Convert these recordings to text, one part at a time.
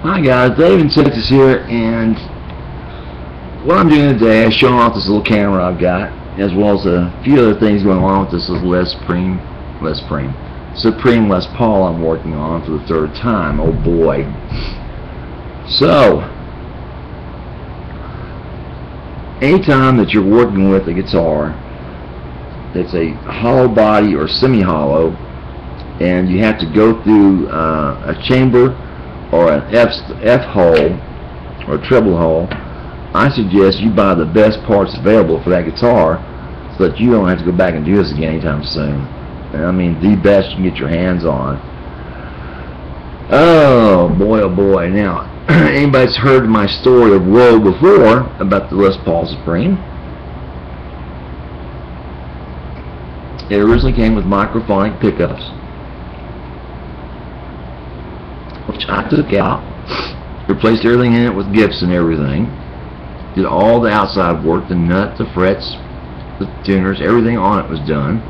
Hi guys, Dave in Texas here, and what I'm doing today is showing off this little camera I've got, as well as a few other things going on with this Supreme Les Paul I'm working on for the third time. Oh boy. So, anytime that you're working with a guitar that's a hollow body or semi-hollow, and you have to go through a chamber or an F hole or a treble hole, I suggest you buy the best parts available for that guitar so that you don't have to go back and do this again anytime soon. And I mean the best you can get your hands on. Oh boy. Now, anybody's heard my story of woe before about the Les Paul Supreme. It originally came with microphonic pickups, which I took out, replaced everything in it with Gibson and everything, did all the outside work, the nut, the frets, the tuners, everything on it was done,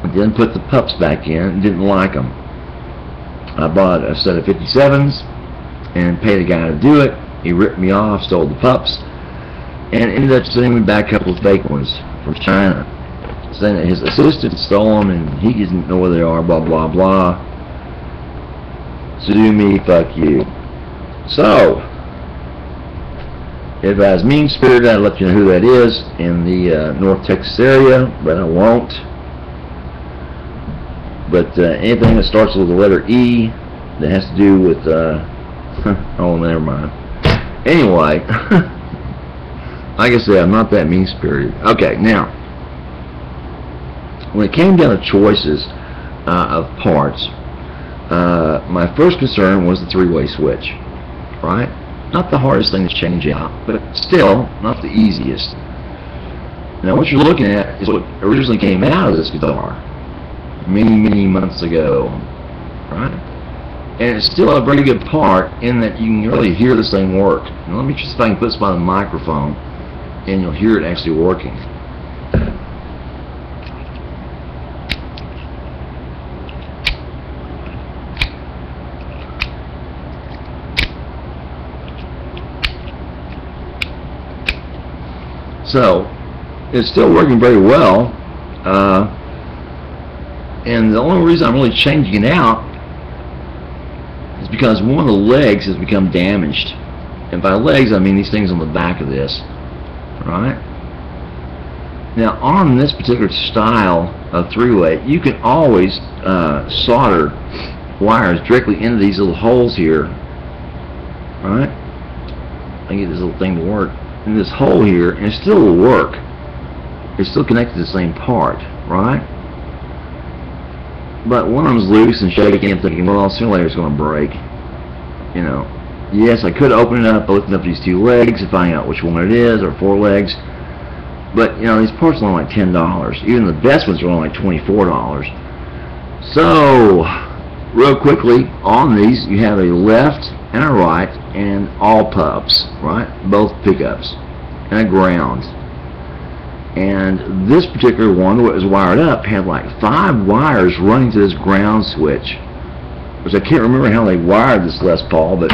and then put the pups back in and didn't like them. I bought a set of 57s and paid a guy to do it. He ripped me off, stole the pups, and ended up sending me back a couple of fake ones from China, saying that his assistant stole them and he doesn't know where they are, blah blah blah. Sue me, fuck you. So, if I was mean-spirited, I'd let you know who that is in the North Texas area, but I won't. But anything that starts with the letter E that has to do with oh, never mind. Anyway, like I said, I'm not that mean-spirited. Okay, now, when it came down to choices of parts, my first concern was the three-way switch, right? Not the hardest thing to change out, but still not the easiest. Now what you're looking at is what originally came out of this guitar many months ago, right? And it's still a very good part in that you can really hear this thing work. Now let me just see if I can put this by the microphone and you'll hear it actually working. So, it's still working very well, and the only reason I'm really changing it out is because one of the legs has become damaged. And by legs, I mean these things on the back of this, right? Now, on this particular style of three-way, you can always solder wires directly into these little holes here, right? I can get this little thing to work in this hole here, and it still will work. It's still connected to the same part, right? But one of them's loose and shaking. I'm thinking, well, sooner or later it's going to break. You know, yes, I could open it up, open up these two legs and find out which one it is, or four legs. But you know, these parts are only like $10. Even the best ones are only like $24. So, real quickly, on these you have a left and a right and all pubs, right? Both pickups and a ground. And this particular one that was wired up had like 5 wires running to this ground switch, which I can't remember how they wired this Les Paul, but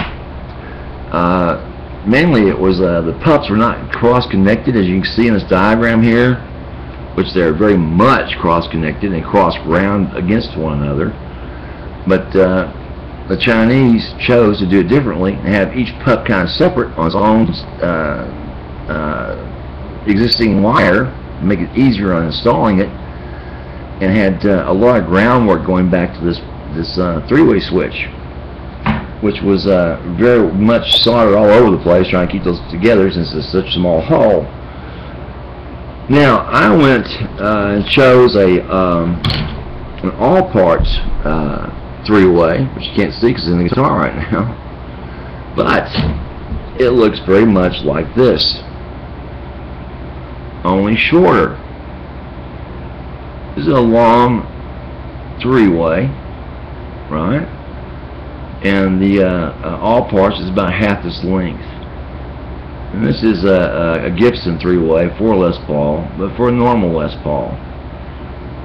mainly it was the pups were not cross-connected, as you can see in this diagram here, which they're very much cross-connected and cross-ground against one another. But the Chinese chose to do it differently and have each pup kind of separate on its own existing wire to make it easier on installing it, and had a lot of groundwork going back to this three-way switch, which was very much soldered all over the place trying to keep those together since it's such a small hole. Now I went and chose an all parts three-way, which you can't see because it's in the guitar right now, but it looks very much like this, only shorter. This is a long three-way, right? And the all parts is about half this length. And this is a Gibson three-way for Les Paul, but for a normal Les Paul.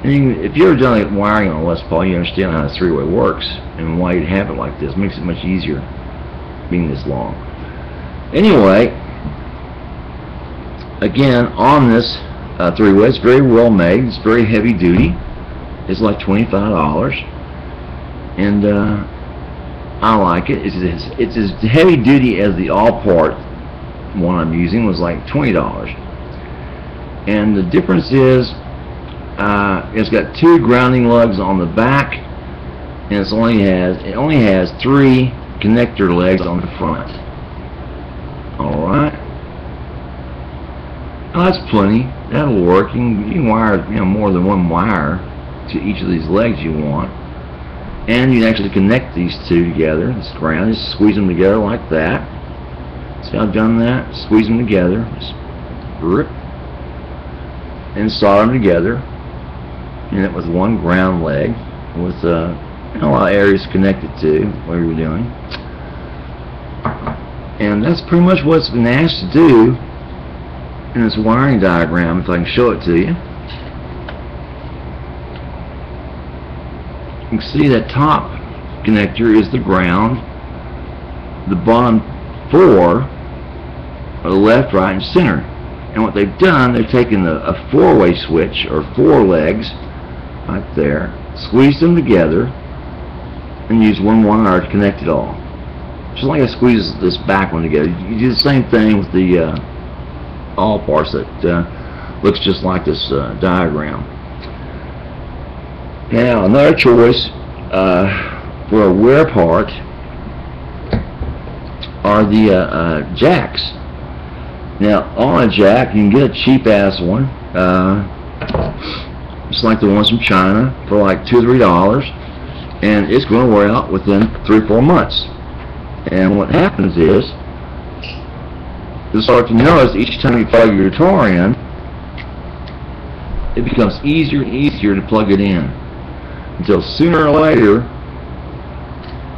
And if you've ever done like wiring on a Les Paul, you understand how a three-way works and why you'd have it like this. It makes it much easier being this long. Anyway, again, on this three-way, it's very well made. It's very heavy duty. It's like $25, and I like it. It's as heavy duty as the Allpart one I'm using was like $20. And the difference is it's got 2 grounding lugs on the back, and it only has 3 connector legs on the front. All right, oh, that's plenty. That'll work. You can wire more than one wire to each of these legs you want, and you can actually connect these 2 together. This ground, just squeeze them together like that. See how I've done that? Squeeze them together, just rip, and solder them together. And it with 1 ground leg with a lot of areas connected to whatever you're doing. And that's pretty much what's been asked to do in this wiring diagram, if I can show it to you. You can see that top connector is the ground. The bottom 4 are the left, right, and center. And what they've done, they've taken a 4-way switch, or 4 legs, right there, squeezed them together, and used 1 wire to connect it all. Just like I squeeze this back one together. You do the same thing with the Allparts that looks just like this diagram. Now, another choice for a wear part are the jacks. Now, on a jack, you can get a cheap-ass one, just like the ones from China, for like $2 or $3, and it's going to wear out within 3 or 4 months. And what happens is, you'll start to notice each time you plug your guitar in, it becomes easier and easier to plug it in, until sooner or later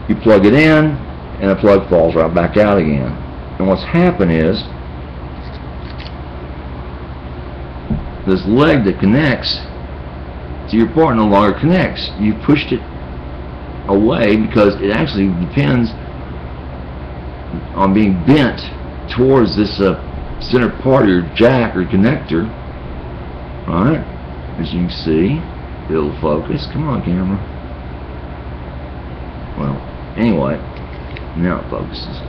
you plug it in and the plug falls right back out again. And what's happened is, this leg that connects to your part no longer connects. You pushed it away because it actually depends on being bent towards this center part of your jack or connector. Right? As you can see, it'll focus. Come on, camera. Well, anyway, now it focuses.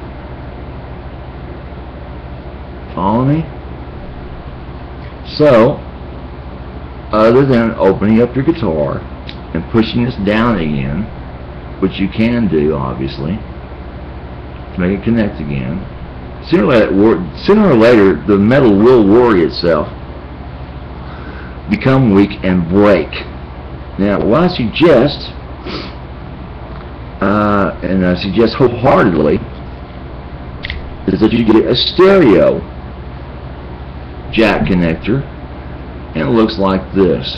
Follow me? So, other than opening up your guitar and pushing this down again, which you can do, obviously, to make it connect again, sooner or later the metal will worry itself, become weak, and break. Now, what I suggest, and I suggest wholeheartedly, is that you get a stereo jack connector, and it looks like this,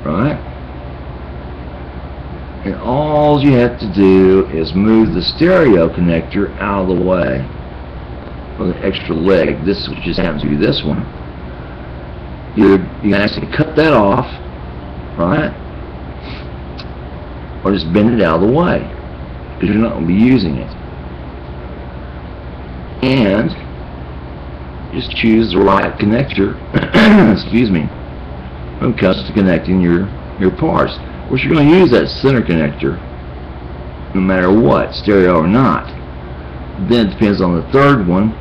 right? And all you have to do is move the stereo connector out of the way with an extra leg. This just happens to be this one. You can actually cut that off, right? Or just bend it out of the way, because you're not going to be using it. And just choose the right connector, excuse me, when it comes to connecting your parts. Of course, you're going to use that center connector no matter what, stereo or not. Then it depends on the third one,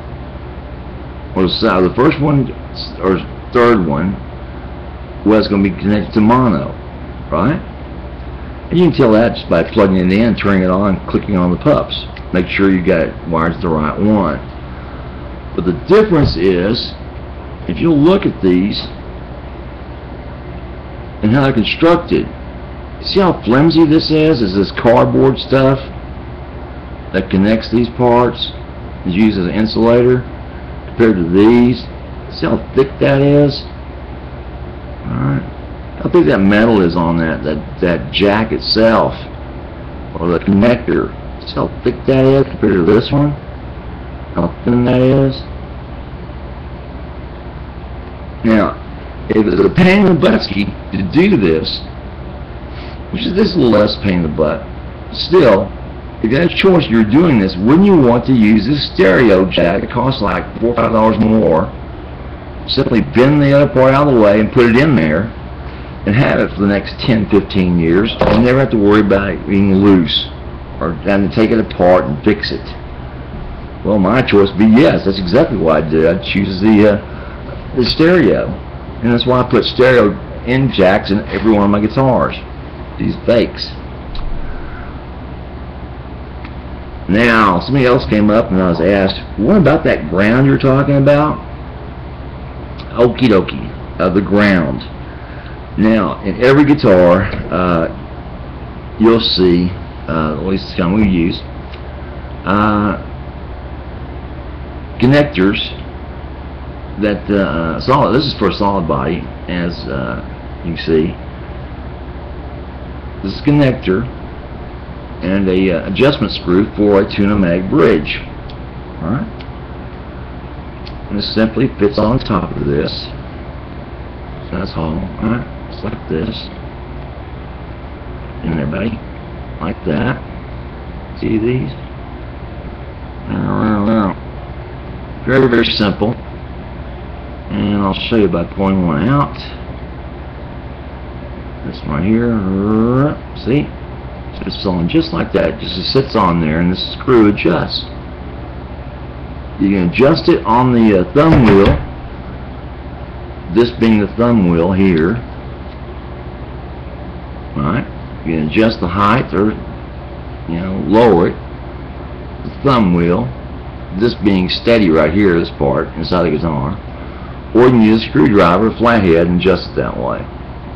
or the first one or third one, whether it's going to be connected to mono, right? And you can tell that just by plugging it in, turning it on, and clicking on the pups. Make sure you got it wired to the right one. But the difference is, if you look at these and how they're constructed, see how flimsy this is? Is this cardboard stuff that connects these parts, is used as an insulator, compared to these? See how thick that is? Alright. How thick that metal is on that jack itself, or the connector. See how thick that is compared to this one? How thin that is? Now, If it's a pain in the butt to do this, which is this a little less pain in the butt, still, if you had a choice, you're doing this, wouldn't you want to use this stereo jack? It costs like $4 or $5 more. Simply bend the other part out of the way and put it in there and have it for the next 10-15 years and never have to worry about it being loose or having to take it apart and fix it. Well, my choice would be yes, that's exactly what I did. I choose the stereo, and that's why I put stereo in jacks in every one of my guitars, these fakes. Now, somebody else came up and I was asked, what about that ground you're talking about? Okie dokie, the ground. Now, in every guitar, you'll see, at least the kind we use, connectors that solid. This is for a solid body, as you can see. This is a connector and a adjustment screw for a tuna mag bridge. All right, and this simply fits on top of this. So that's all. All right, just like this. In there, buddy, like that. See these? Very, very simple. And I'll show you by pulling one out. This one right here. See? It's on just like that. Just sits on there, and this screw adjusts. You can adjust it on the thumb wheel. This being the thumb wheel here. Alright. You can adjust the height or, lower it. The thumb wheel. This being steady right here, this part inside the guitar. Or you can use a screwdriver, flathead, and adjust it that way.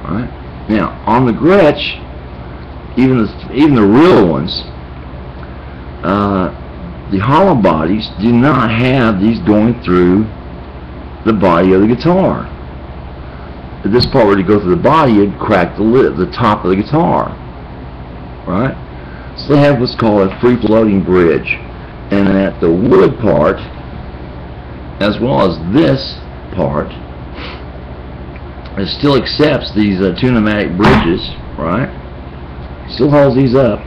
Alright. Now, on the Gretsch, even the real ones, the hollow bodies do not have these going through the body of the guitar. If this part were to go through the body, it'd crack the lid, the top of the guitar. Right? So they have what's called a free-floating bridge, and that the wood part, as well as this part, it still accepts these tune-o-matic bridges, right? Still holds these up.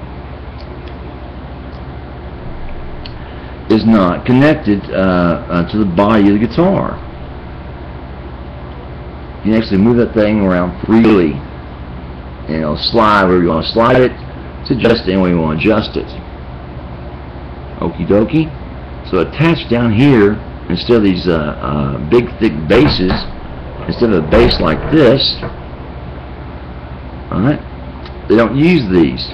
Is not connected to the body of the guitar. You can actually move that thing around freely. Slide where you want to slide it. To adjust it any way you want to adjust it. Okie dokie. So attached down here, instead of these big thick bases, instead of a base like this, alright, they don't use these.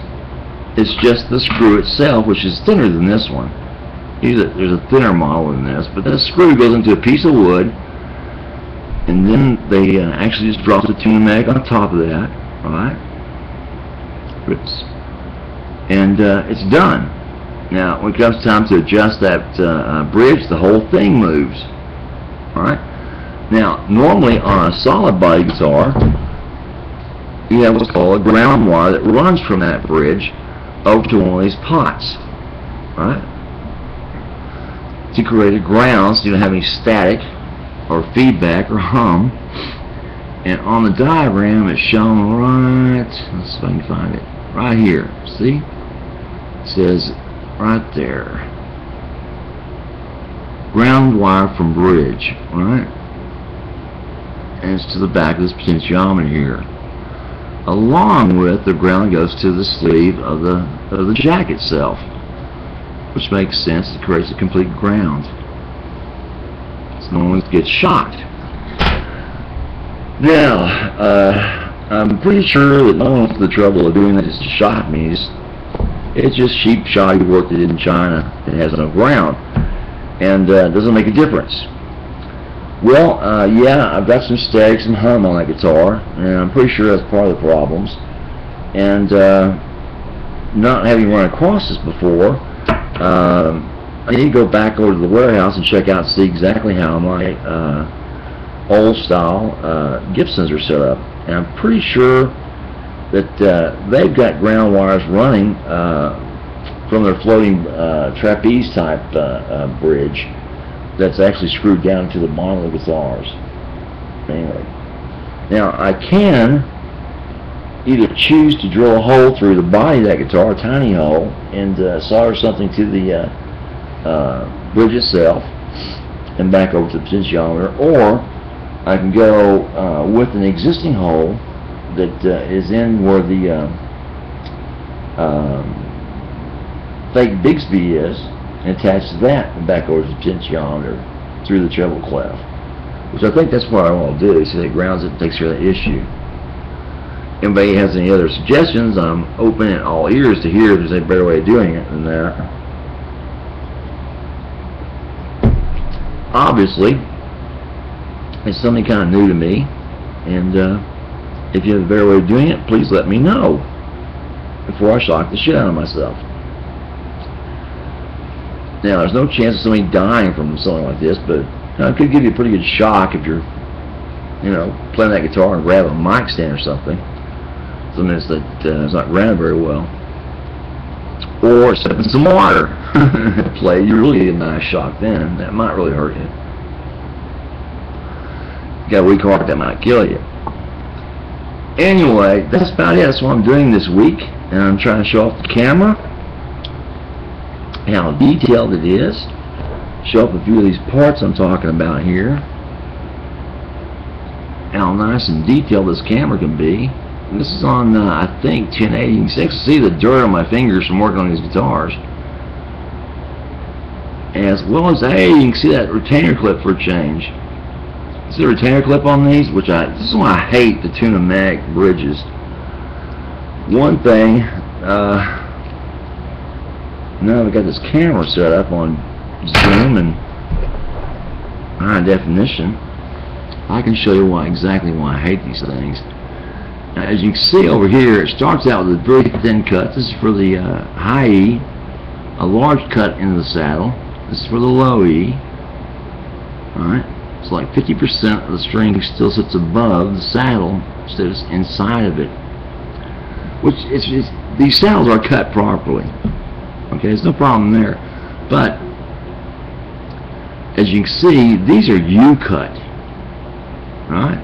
It's just the screw itself, which is thinner than this one. There's a thinner model than this, but this screw goes into a piece of wood, and then they actually just drop the tune mag on top of that, alright? And it's done. Now, when it comes time to adjust that bridge, the whole thing moves. Alright? Now, normally on a solid body guitar, you have what's called a ground wire that runs from that bridge over to one of these pots. Right? To create a ground so you don't have any static or feedback or hum. And on the diagram it's shown right, let's see if I can find it, right here. See? It says right there, ground wire from bridge, right? And it's to the back of this potentiometer here. Along with the ground goes to the sleeve of the jack itself, which makes sense. It creates a complete ground. So no one gets shocked. Now, I'm pretty sure that no one went to the trouble of doing that just to shock me. It's just cheap, shoddy work they did in China. It has no ground, and doesn't make a difference. Well, yeah, I've got some static, some hum on that guitar, and I'm pretty sure that's part of the problems. And not having run across this before, I need to go back over to the warehouse and check out and see exactly how my old style Gibsons are set up. And I'm pretty sure that they've got ground wires running from their floating trapeze type bridge that's actually screwed down to the bottom of the guitars. Anyway, Now I can either choose to drill a hole through the body of that guitar, a tiny hole, and solder something to the bridge itself and back over to the potentiometer, or I can go with an existing hole that is in where the fake Bigsby is, and attach that and back over to the potentiometer through the treble clef, which I think that's what I want to do, so that grounds it and takes care of that issue. Anybody has any other suggestions, I'm open and all ears to hear if there's a better way of doing it than that. Obviously, it's something kind of new to me, and if you have a better way of doing it, please let me know before I shock the shit out of myself. Now, there's no chance of somebody dying from something like this, but it could give you a pretty good shock if you're, playing that guitar and grab a mic stand or something. Something that is not grounded very well. Or step in some water. Play, you really get a nice shock then. That might really hurt you. You got a weak heart, that might kill you. Anyway, that's about it. That's what I'm doing this week. And I'm trying to show off the camera, how detailed it is. Show up a few of these parts I'm talking about here. How nice and detailed this camera can be. And this is on, I think, 1080. You can see the dirt on my fingers from working on these guitars. As well as, hey, you can see that retainer clip for a change. See the retainer clip on these? This is why I hate the Tuna Mag bridges. One thing, now we got this camera set up on zoom and high definition. I can show you exactly why I hate these things. Now, as you can see over here, it starts out with a very thin cut. This is for the high E, a large cut into the saddle. This is for the low E. Alright, it's like 50% of the string still sits above the saddle instead of inside of it. Which these saddles are cut properly. Okay, there's no problem there. But as you can see, these are U-cut. Right?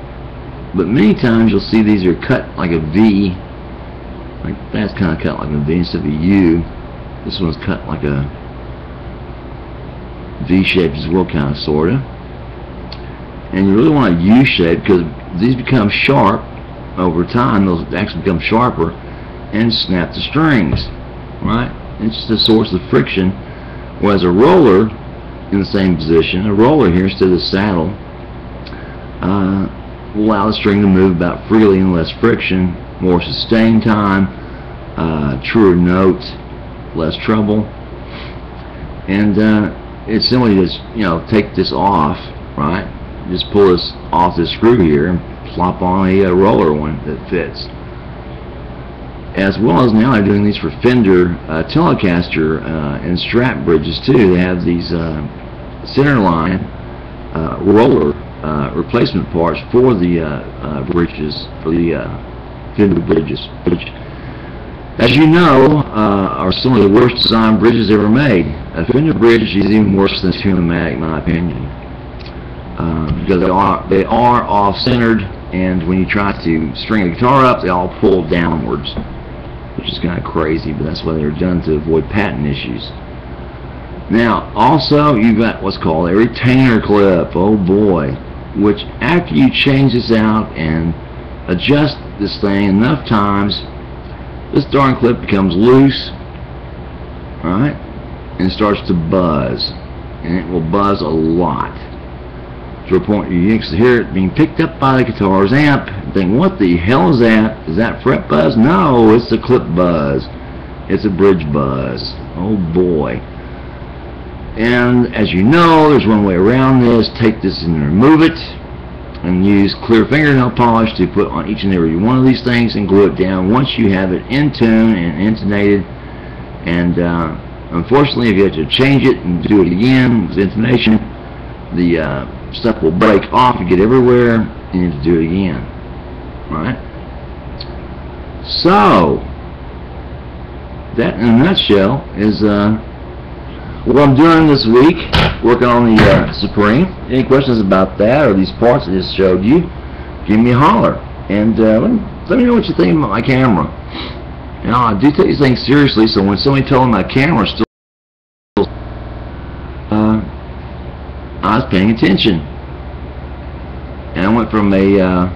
But many times you'll see these are cut like a V. Like that's kind of cut like a V instead of a U. This one's cut like a V shape as well, kind of, sorta. And you really want a U shape because these become sharp over time. Those actually become sharper and snap the strings. Right? It's just a source of friction. Whereas a roller in the same position, a roller here instead of the saddle, will allow the string to move about freely and less friction, more sustained time, truer notes, less treble, and it's simply just take this off, right? Just pull this off this screw here and plop on a roller one that fits. As well as now they're doing these for Fender Telecaster and Strat bridges too. They have these centerline roller replacement parts for the bridges, for the Fender bridges, which, as you know, are some of the worst designed bridges ever made. A Fender bridge is even worse than a Tuna Mag, in my opinion, because they are off-centered, and when you try to string a guitar up, they all pull downwards, which is kind of crazy, but that's why they're done to avoid patent issues. Now, also, you've got what's called a retainer clip. Oh boy. Which, after you change this out and adjust this thing enough times, this darn clip becomes loose, right, and starts to buzz, and it will buzz a lot to a point you can hear it being picked up by the guitar's amp and think, what the hell is that? Is that fret buzz? No, it's a clip buzz. It's a bridge buzz. Oh boy. And as you know, there's one way around this. Take this and remove it, and use clear fingernail polish to put on each and every one of these things and glue it down once you have it in tune and intonated. And unfortunately, if you have to change it and do it again with intonation, the stuff will break off and get everywhere, and you have to do it again. Right? So, that in a nutshell is what I'm doing this week, working on the Supreme. Any questions about that or these parts I just showed you? give me a holler. And let me know what you think about my camera. You know, I do take these things seriously, so when somebody told me my camera still, I was paying attention. And I went from a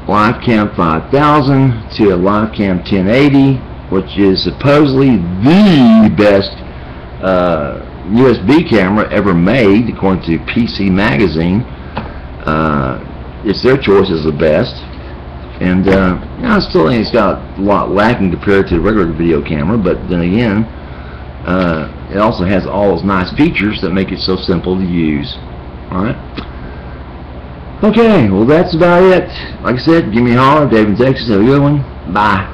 LiveCam 5000 to a LiveCam 1080, which is supposedly the best USB camera ever made, according to PC Magazine. It's their choice as the best, and you know, I still think it's got a lot lacking compared to the regular video camera, but then again, it also has all those nice features that make it so simple to use. Alright? Okay, well that's about it. Like I said, give me a holler. Dave in Texas. Have a good one. Bye.